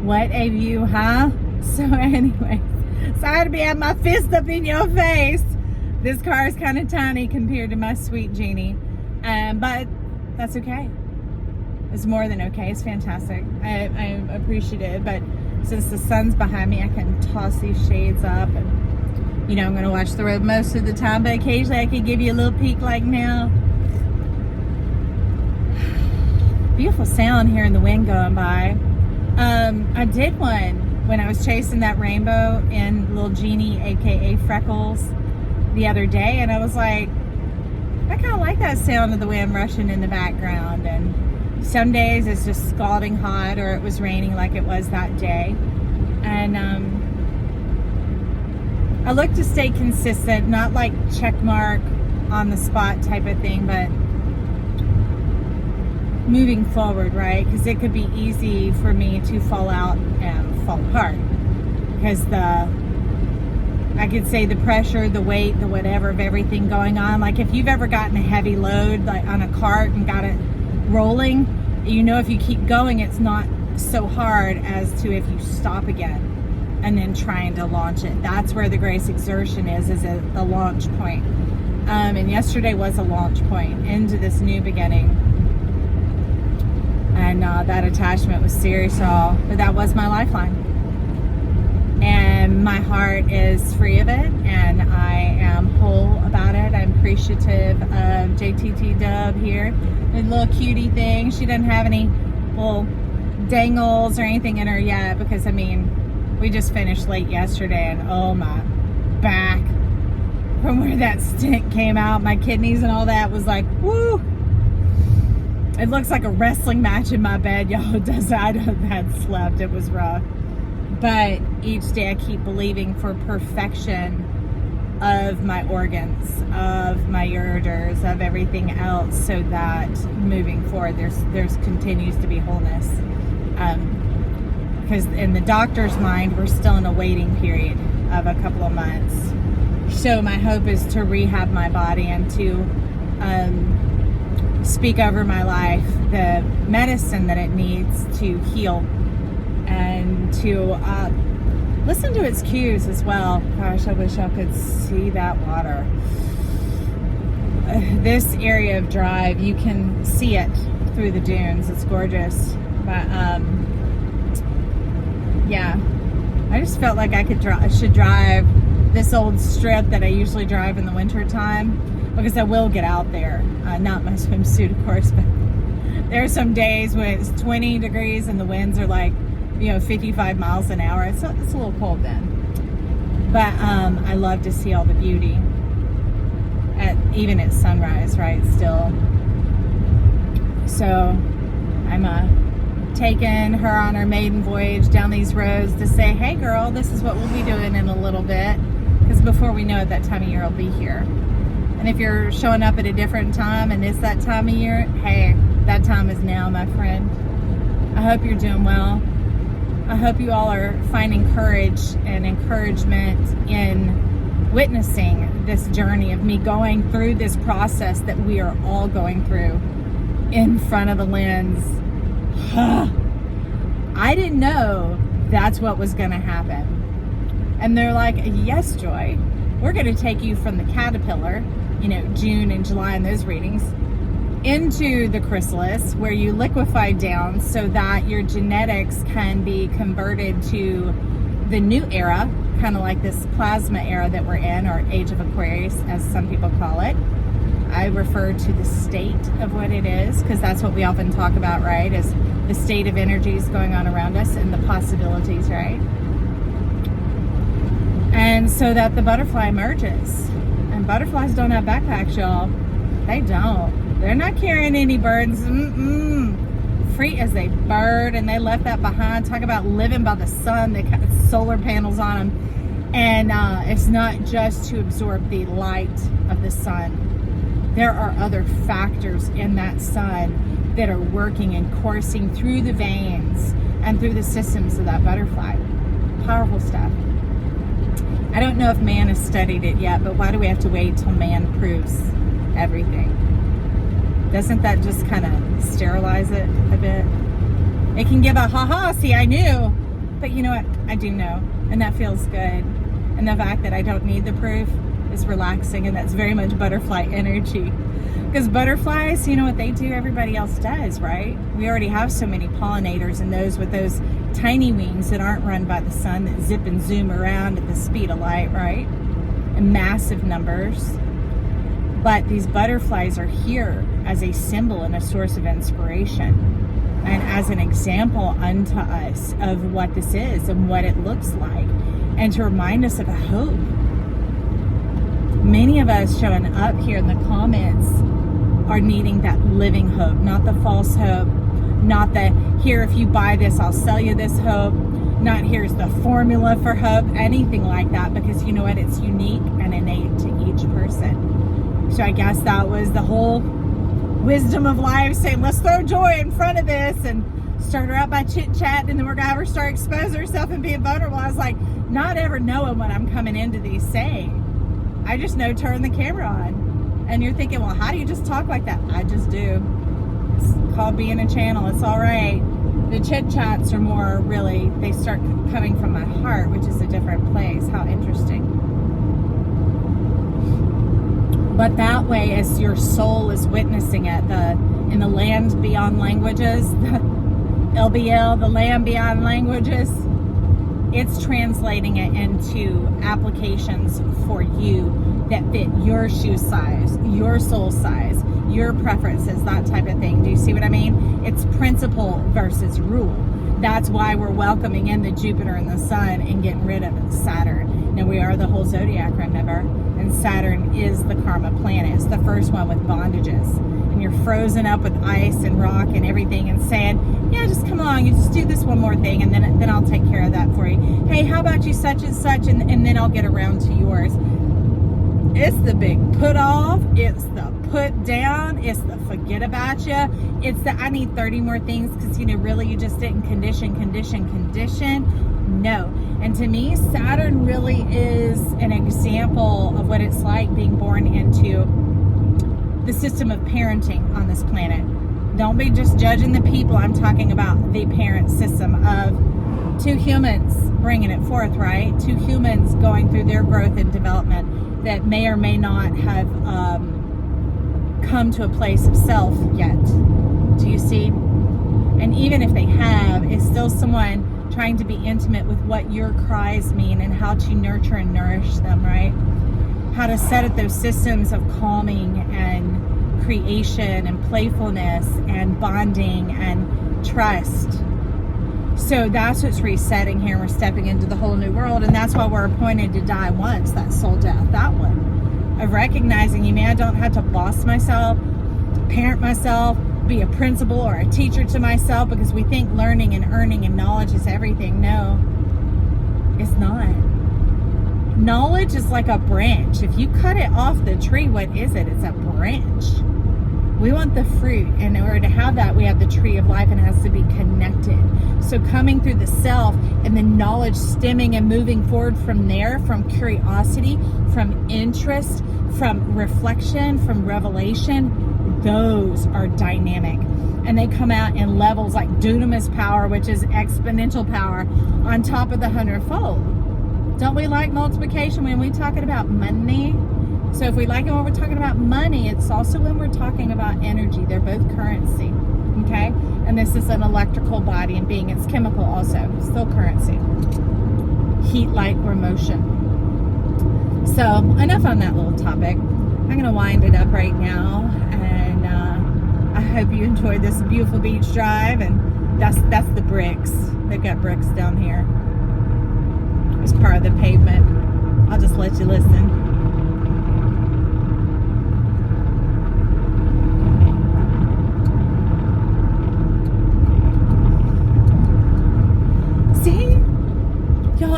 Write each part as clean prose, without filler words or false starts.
What a view, huh? So anyway, sorry to be having my fist up in your face. This car is kind of tiny compared to my sweet Genie, but that's okay. It's more than okay. It's fantastic. I'm appreciative, but since the sun's behind me, I can toss these shades up, and I'm going to watch the road most of the time, but occasionally I can give you a little peek like now. Beautiful sound here in the wind going by. I did one when I was chasing that rainbow in little Genie, aka Freckles, the other day, and I was like, I kind of like that sound of the wind rushing in the background. And some days it's just scalding hot, or it was raining like it was that day. And I look to stay consistent, not like check mark on the spot type of thing, but moving forward, right? Because it could be easy for me to fall out and fall apart, because I could say the pressure, the weight, the whatever of everything going on. Like if you've ever gotten a heavy load like on a cart and got it rolling, if you keep going, it's not so hard as to if you stop again and then trying to launch it. That's where the grace exertion is at the launch point. And yesterday was a launch point into this new beginning. And that attachment was serious, but that was my lifeline. And my heart is free of it, and I am whole about it. I'm appreciative of JTT Dub here. The little cutie thing. She doesn't have any little dangles or anything in her yet, because we just finished late yesterday, and oh, my back from where that stint came out, my kidneys and all that was like, woo. It looks like a wrestling match in my bed, y'all. It does. I had slept. It was rough. But each day I keep believing for perfection of my organs, of my ureters, of everything else, so that moving forward there's continues to be wholeness. Because in the doctor's mind, we're still in a waiting period of a couple of months. So my hope is to rehab my body and to speak over my life the medicine that it needs to heal, and to listen to its cues as well. Gosh, I wish I could see that water. This area of drive, you can see it through the dunes. It's gorgeous. But yeah, I just felt like I should drive this old strip that I usually drive in the winter time, because I will get out there. Not my swimsuit, of course, but there are some days when it's 20 degrees and the winds are like, 55 miles an hour. It's a little cold then. But I love to see all the beauty, even at sunrise, right, still. So I'm taking her on her maiden voyage down these roads to say, hey girl, this is what we'll be doing in a little bit. Because before we know it, that time of year will be here. And if you're showing up at a different time and it's that time of year, hey, that time is now, my friend. I hope you're doing well. I hope you all are finding courage and encouragement in witnessing this journey of me going through this process that we are all going through in front of the lens. I didn't know that's what was going to happen. And they're like, yes, Joy, we're going to take you from the caterpillar, June and July in those readings, into the chrysalis, where you liquefy down so that your genetics can be converted to the new era, kind of like this plasma era that we're in, or age of Aquarius, as some people call it. I refer to the state of what it is, because that's what we often talk about, right? Is the state of energies going on around us and the possibilities, right? And so that the butterfly emerges. And butterflies don't have backpacks, y'all. They don't. They're not carrying any burdens. Free as a bird, and they left that behind. Talk about living by the sun. They got solar panels on them. And it's not just to absorb the light of the sun. There are other factors in that sun that are working and coursing through the veins and through the systems of that butterfly. Powerful stuff. I don't know if man has studied it yet, but why do we have to wait till man proves everything? Doesn't that just kind of sterilize it a bit? It can give a, ha-ha, see, I knew. But you know what? I do know, and that feels good. And the fact that I don't need the proof is relaxing, and that's very much butterfly energy. Because butterflies, you know what they do, everybody else does, right? We already have so many pollinators and those with those tiny wings that aren't run by the sun, that zip and zoom around at the speed of light, right? In massive numbers. But these butterflies are here as a symbol and a source of inspiration, and as an example unto us of what this is and what it looks like, and to remind us of a hope. Many of us showing up here in the comments are needing that living hope, not the false hope, not the here, if you buy this, I'll sell you this hope, not here's the formula for hope, anything like that, because you know what? It's unique and innate to each person. So I guess that was the whole wisdom of life, saying let's throw joy in front of this and start her out by chit chat, and then we're gonna have her start exposing herself and being vulnerable. I was like, not ever knowing what I'm coming into these saying. I just know turn the camera on. And you're thinking, well, how do you just talk like that? I just do. It's called being a channel. It's all right. The chit chats are more really, they start coming from my heart, which is a different place. How interesting. But that way, as your soul is witnessing it, in the land beyond languages, the LBL, the land beyond languages, it's translating it into applications for you that fit your shoe size, your soul size, your preferences, that type of thing. Do you see what I mean? It's principle versus rule. That's why we're welcoming in the Jupiter and the Sun and getting rid of Saturn. Now, we are the whole zodiac, remember? And Saturn is the karma planet. It's the first one with bondages. And you're frozen up with ice and rock and everything and saying, yeah, just come along, you just do this one more thing, and then I'll take care of that for you. Hey, how about you such and such, and then I'll get around to yours. It's the big put off, it's the put down, it's the forget about you, it's the I need 30 more things because, really you just didn't condition. No. And to me, Saturn really is an example of what it's like being born into the system of parenting on this planet. Don't be just judging the people. I'm talking about the parent system of two humans bringing it forth, right? Two humans going through their growth and development that may or may not have come to a place of self yet. Do you see? And even if they have, it's still someone trying to be intimate with what your cries mean and how to nurture and nourish them, right? How to set up those systems of calming and creation and playfulness and bonding and trust. So that's what's resetting here. We're stepping into the whole new world, and that's why we're appointed to die once, that soul death, that one. Of recognizing, I don't have to boss myself, parent myself, be a principal or a teacher to myself, because we think learning and earning and knowledge is everything. No, it's not. Knowledge is like a branch. If you cut it off the tree, what is it? It's a branch. We want the fruit, and in order to have that, we have the tree of life, and it has to be connected. So coming through the self and the knowledge stemming and moving forward from there, from curiosity, from interest, from reflection, from revelation, those are dynamic. And they come out in levels like dunamis power, which is exponential power, on top of the 100-fold. Don't we like multiplication when we're talking about money? So if we like it when we're talking about money, it's also when we're talking about energy. They're both currency, okay? And this is an electrical body and being. It's chemical also, still currency. Heat, light, or motion. So enough on that little topic. I'm going to wind it up right now, and I hope you enjoyed this beautiful beach drive. And that's the bricks. They've got bricks down here. It's part of the pavement. I'll just let you listen.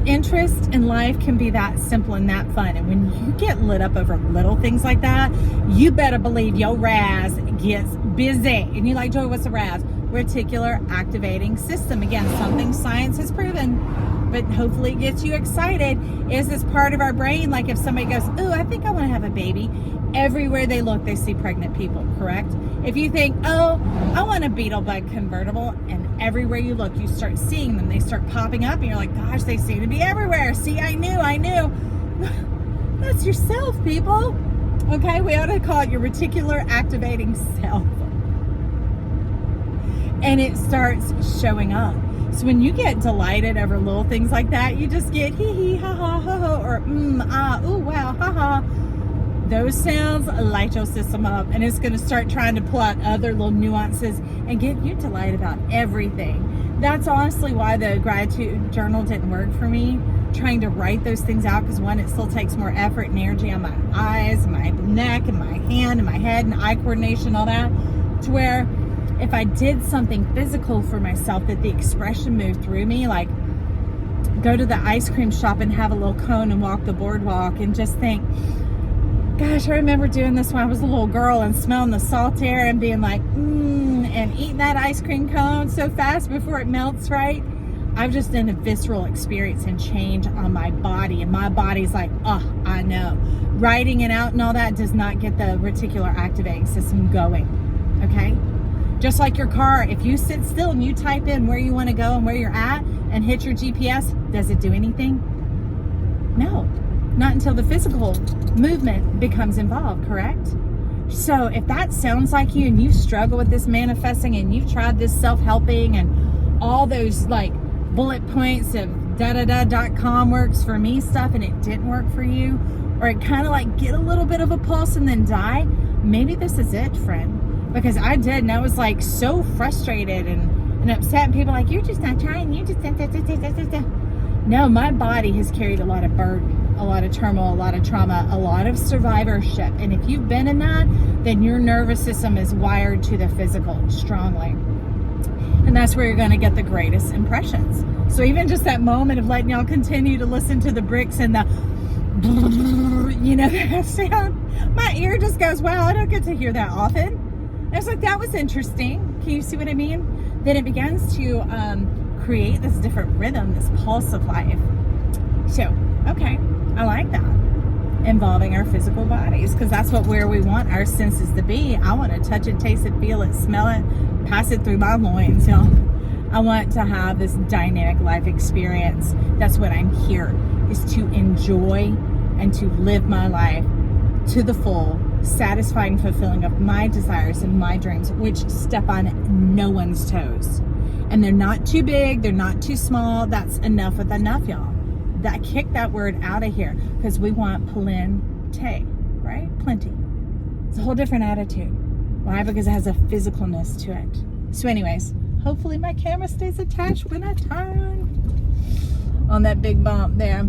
Interest in life can be that simple and that fun, and when you get lit up over little things like that, you better believe your RAS gets busy. And you're like, Joy, what's a RAS? Reticular activating system. Again, something science has proven, but hopefully it gets you excited. Is this part of our brain? Like if somebody goes, ooh, I think I want to have a baby, everywhere they look, they see pregnant people, correct? If you think, oh, I want a Beetle Bug convertible, and everywhere you look, you start seeing them. They start popping up and you're like, gosh, they seem to be everywhere. See, I knew. That's yourself, people. Okay, we ought to call it your reticular activating self. And it starts showing up. So when you get delighted over little things like that, you just get hee hee, ha ha, ha ha, or ooh, wow, ha ha. Those sounds light your system up, and it's going to start trying to pull out other little nuances and get you delighted about everything. That's honestly why the gratitude journal didn't work for me. Trying to write those things out, because one, it still takes more effort and energy on my eyes, my neck, and my hand, and my head, and eye coordination, all that, to where if I did something physical for myself, that the expression moved through me, like go to the ice cream shop and have a little cone and walk the boardwalk and just think, gosh, I remember doing this when I was a little girl and smelling the salt air and being like, and eating that ice cream cone so fast before it melts, right? I've just done a visceral experience and change on my body, and my body's like, oh, I know. Writing it out and all that does not get the reticular activating system going, okay? Just like your car, if you sit still and you type in where you want to go and where you're at and hit your GPS, does it do anything? No, not until the physical movement becomes involved, correct? So if that sounds like you and you struggle with this manifesting and you've tried this self-helping and all those like bullet points of da-da-da.com works for me stuff and it didn't work for you, or it kind of like get a little bit of a pulse and then die, maybe this is it, friend. Because I did, and I was like so frustrated and upset, and people like, you're just not trying, you just No, my body has carried a lot of burden, a lot of turmoil, a lot of trauma, a lot of survivorship. And if you've been in that, then your nervous system is wired to the physical strongly. And that's where you're going to get the greatest impressions. So even just that moment of letting y'all continue to listen to the bricks and the, that sound, my ear just goes, wow, I don't get to hear that often. I was like, that was interesting. Can you see what I mean? Then it begins to create this different rhythm, this pulse of life. So, okay, I like that. Involving our physical bodies, because that's where we want our senses to be. I want to touch it, taste it, feel it, smell it, pass it through my loins. I want to have this dynamic life experience. That's what I'm here, is to enjoy and to live my life to the full, satisfying, fulfilling of my desires and my dreams, which step on no one's toes. And they're not too big, they're not too small. That's enough with enough, y'all. That kick that word out of here, because we want plenty, right? Plenty. It's a whole different attitude. Why? Because it has a physicalness to it. So anyways, hopefully my camera stays attached when I turn on that big bump there.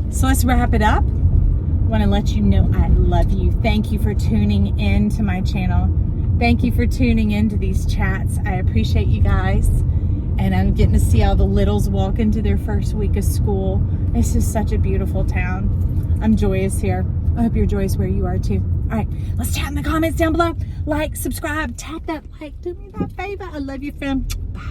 So let's wrap it up. I want to let you know I love you. Thank you for tuning in to my channel. Thank you for tuning into these chats. I appreciate you guys. And I'm getting to see all the littles walk into their first week of school. This is such a beautiful town. I'm joyous here. I hope you're joyous where you are too. All right, let's chat in the comments down below. Like, subscribe, tap that like. Do me that favor. I love you, fam. Bye.